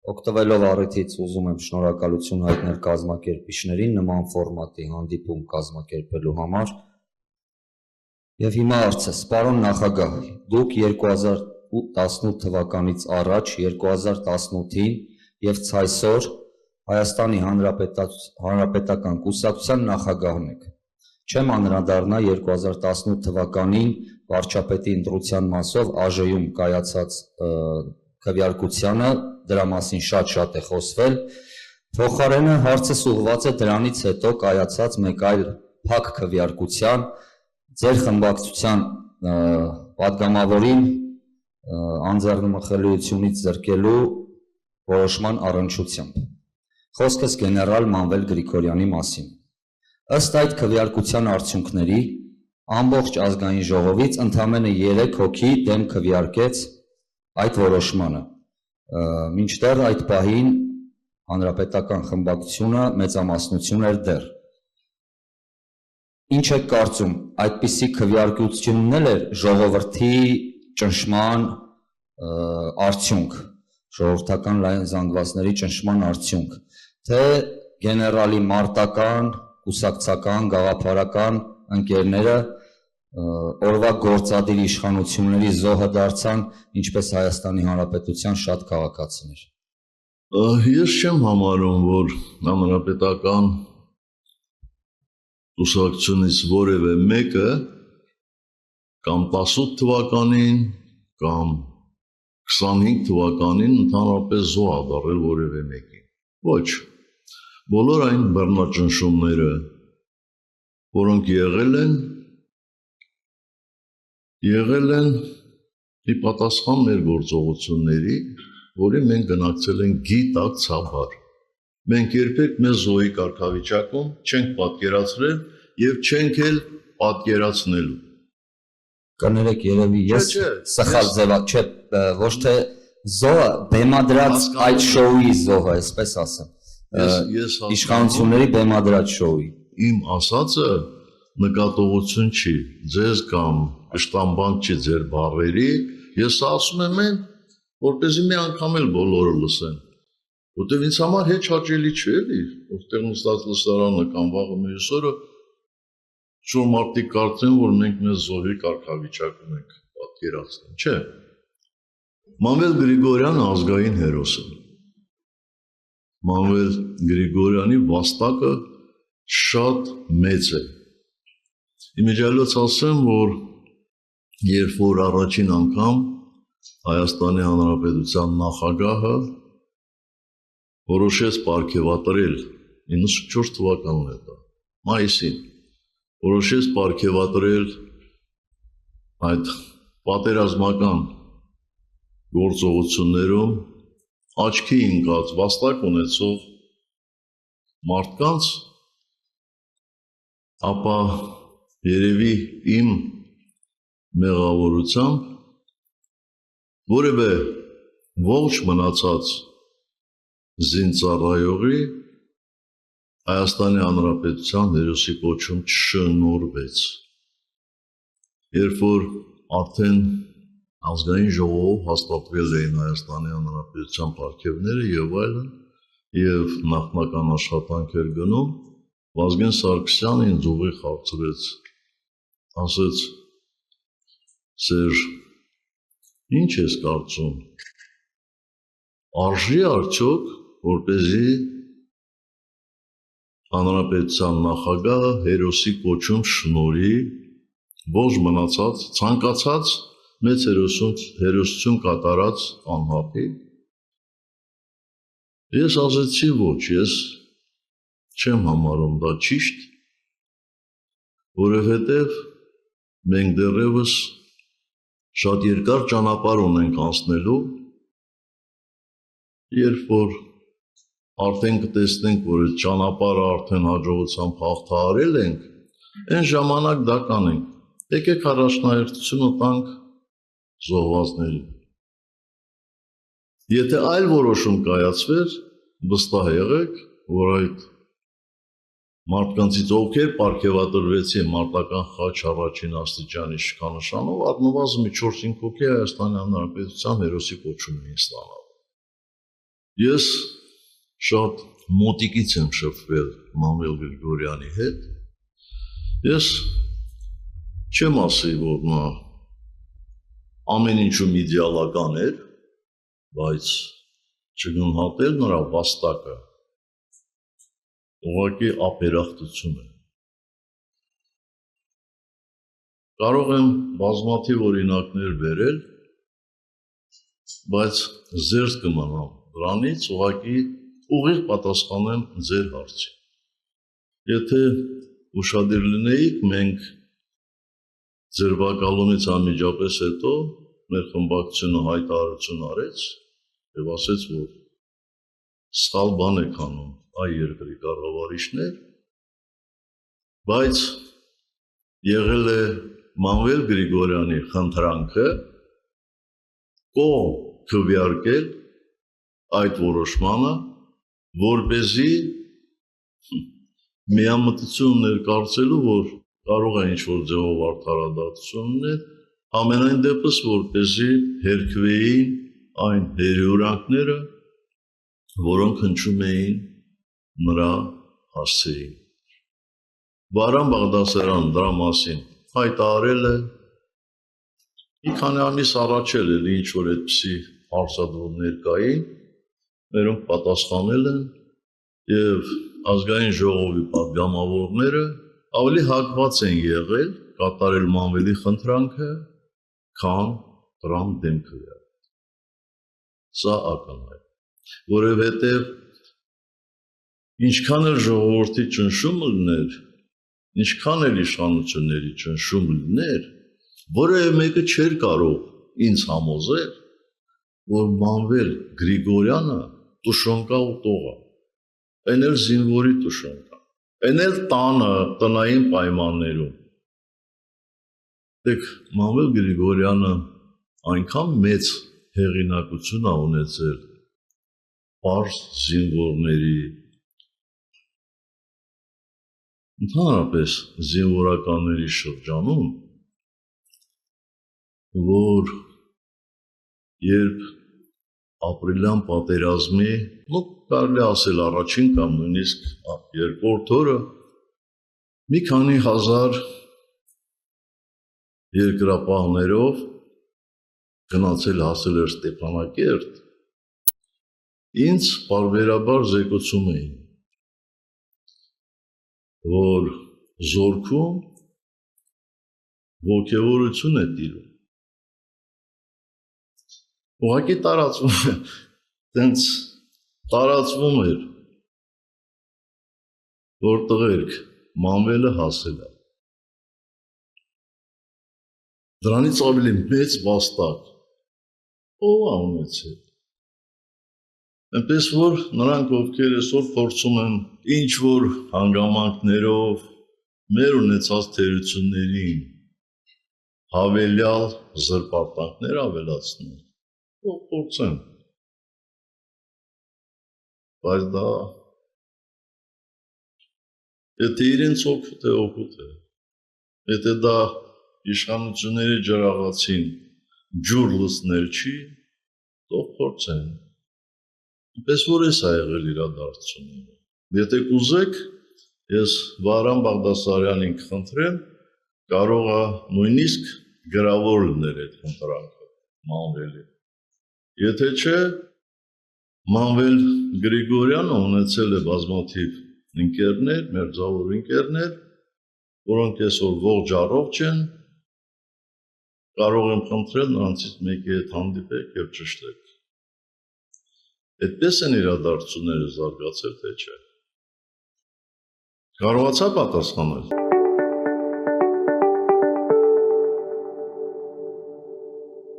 Օգտվելով առիթից ուզում եմ շնորհակալություն հայտնել կազմակերպիչներին նման ֆորմատի հանդիպում կազմակերպելու համար։ Եվ հիմա հարցս, պարոն նախագահ, դուք 2018 թվականից առաջ 2018-ին եւ ցայսօր Հայաստանի Հանրապետական կուսակցության նախագահն եք։ Չեմ անդրադառնա 2018 թվականին վարչապետի ընտրության մասով ԱԺ-ում կայացած քվեարկությանը, դրա մասին շատ է խոսվել, փոխարենը հարցս ուղղված է դրանից հետո կայացած մեկ այլ փակ քվեարկության, ձեր խմբակցության պատգամավորին անձեռնմխելիությունից զրկելու որոշման առնչությամբ։ Խոսքս գեներալ Մանվել Գրիգորյանի մասին։ Ըստ այդ քվեարկության արդյունքների ամբողջ ազգային ժողովից ընդամենը 3 հոգի դեմ քվեարկեց այդ որոշմանը, մինչդեռ այդ պահին հանրապետական խմբակցությունը մեծամասնություն էր դեռ։ Ինչ եք կարծում, այդպիսի քվեարկությունն էր ժողովրդի ճնշման արդյունք, ժողովրդական լայն զանգվածների ճնշման արդյունք, թե գեներալի մարտական, կուսակցական, գաղափարական ընկերները օրվա գործադիր իշխանությունների զոհը դարձան, ինչպես Հայաստանի Հանրապետության շատ քաղաքացիներ։ Ես չեմ համարում, որ հանրապետական կուսակցությունից որևէ մեկը կամ 18 թվականին կամ 25 թվականին ընդհանրապես զոհ ա դառել որևէ մեկին։ Ոչ, բոլոր այն բռնաճնշումները, որոնք եղել են ի պատասխան մեր գործողությունների, որի մենք գնակցել ենք գիտակցաբար։ Մենք երբեք մեզ զոհի կարգավիճակում չենք պատկերացրել եւ չենք էլ պատկերացնելու։ Կներեք, երևի ես սխալ ձևակ, չէ, ոչ թե զոհը, բեմադրած այդ շոուի զոհը, այսպես ասեմ։ Իշխանությունների բեմադրած շոուի։ Իմ ասածը նկատողություն չի ձեզ կամ կշտամբանք չի ձեր բառերի, ես ասում եմ այն, որպեսզի մի անգամ էլ բոլորը լսեն։ Որտեւ ինձ համար հեչ հաճելի չէ, էլի, որտեղ նստած լսարանը կամ վաղը մյուս օրը շուտ մարդիկ կարծեն, որ մենք մեզ զոհի կարգավիճակում ենք պատկերացնում, չէ։ Մանվել Գրիգորյանը ազգային հերոս է։ Մանվել Գրիգորյանի վաստակը շատ մեծ է։ Իմիջիալոց ասեմ, որ երբ որ առաջին անգամ Հայաստանի Հանրապետության նախագահը որոշեց պարգևատրել 94 թվականն է դա, մայիսին, որոշեց պարգևատրել այդ պատերազմական գործողություններում աչքի ընկած վաստակ ունեցող մարդկանց, ապա երևի իմ մեղավորությամբ որևէ ողջ մնացած զինծառայողի Հայաստանի Հանրապետության հերոսի կոչում չշնորհվեց։ Երբ որ արդեն ազգային ժողովով հաստատվել էին Հայաստանի Հանրապետության պարգևները եւ այլն, եւ նախնական աշխատանք էր գնում, Վազգեն Սարգսյանը ինձ ուղիղ հարցրեց, ասեց. «Սեր, ինչ ես կարծում, արժի արդյոք, որպեսզի հանրապետության նախագահը հերոսի կոչում շնորհի ողջ մնացած ցանկացած մեծ հերոսություն կատարած անհատի»։ Ես ասեցի ոչ, ես չեմ համարում դա ճիշտ, որովհետև մենք դեռևս շատ երկար ճանապարհ ունենք անցնելու, երբ որ արդեն կտեսնենք, որ այդ ճանապարհը արդեն հաջողությամբ հաղթահարել ենք, այն ժամանակ դա կանենք։ Եկեք առաջնահերթությունը տանք զոհվածներին։ Եթե այլ որոշում կայացվեր, վստահ եղեք, որ այդ մարդկանցից ովքեր պարգևատրվեցին մարտական խաչ առաջին աստիճանի շքանշանով, առնվազն մի 4-5 հոգի Հայաստանի Հանրապետության հերոսի կոչում էին ստանալ։ Ես շատ մոտիկից եմ շփվել Մանվել Գրիգորյանի հետ։ Ես չեմ ասի, որ նա ամեն ինչում իդեալական էր, բայց չգնահատել նրա վաստակը ուղղակի ապերախտություն է։ Կարող եմ բազմաթիվ օրինակներ բերել, բայց զերծ կմնամ դրանից, ուղղակի ուղիղ պատասխանեմ ձեր հարցին։ Եթե ուշադիր լինեիք, մենք ձերբակալումից անմիջապես հետո մեր խմբակցությունը հայտարարություն արեց եւ ասեց, որ սխալ բան եք անում այ երկրի կառավարիչներ, բայց եղել է Մանվել Գրիգորյանի խնդրանքը կողմ քվեարկել այդ որոշմանը, որպեսզի միամտություն ներկայացելու, որ կարող է ինչ-որ ձևով արդարադատություն ունել, ամենայն դեպս որպեսզի հերքվեին այն հերյուրանքները, որոնք հնչում էին նրա հասցեին։ Վարան Բաղդասարյանը դրա մասին հայտարարել է, մի քանի ամիս առաջ էլ ինչ-որ այդպիսի հարցադրումներ կային, մերոնք պատասխանել են եւ ազգային ժողովի պատգամավորները ավելի հակված են եղել կատարել Մանվելի խնդրանքը, քան դրան դեմ քվեարկել։ Սա ակնհայտ, որովհետեւ ինչքան էլ ժողովրդի ճնշումը լիներ, ինչքան էլ իշխանությունների ճնշում լիներ, որևէ մեկը չէր կարող ինձ համոզել, որ Մանվել Գրիգորյանը տուշոնկա ուտող է, այն էլ զինվորի տուշոնկա, այն էլ տանը, տնային պայմաններում։ Դեք Մանվել Գրիգորյանը այնքան մեծ հեղինակություն է ունեցել պարզ զինվորների, ընդհանրապես զինվորականների շրջանում, որ երբ ապրիլյան պատերազմի, կարելի ասել առաջին կամ նույնիսկ երկրորդ օրը մի քանի հազար երկրապահներով գնացել հասել էր Ստեփանակերտ, ինձ պարբերաբար զեկուցում էին, որ զորքում ոգևորություն է տիրում։ Ուղղակի տարածվում է, տենց տարածվում էր, որ տղերք Մանվելը հասել է։ Դրանից ավելի մեծ վաստակ ով է ունեցել։ Այնպես որ նրանք, ովքեր այսօր փորձում են ինչ-որ հանգամանքներով մեր ունեցած թերություններին հավելյալ զրպարտանքներ ավելացնել, ով փորձեն, բայց դա եթե իրենց օգուտ է, օգուտ է, եթե դա իշխանությունների ջրաղացին ջուր լցնել չի, թող փորձեն։ Պես որ էս ա եղել իրադարձությունները։ Եթե կուզեք, ես Վարան Բաղդասարյանին կխնդրեմ, կարող է նույնիսկ գրավոր լինել այդ խնդրանքը Մանվելի։ Եթե չէ, Մանվել Գրիգորյանը ունեցել է բազմաթիվ ընկերներ, մերձավոր ընկերներ, որոնք այսօր ողջ առողջ են, կարող եմ խնդրել նրանցից մեկի հետ հանդիպեք եւ ճշտեք։ Այդպես են իրադարձությունները զարգացել, թե չէ։ Կարողացա պատասխանել։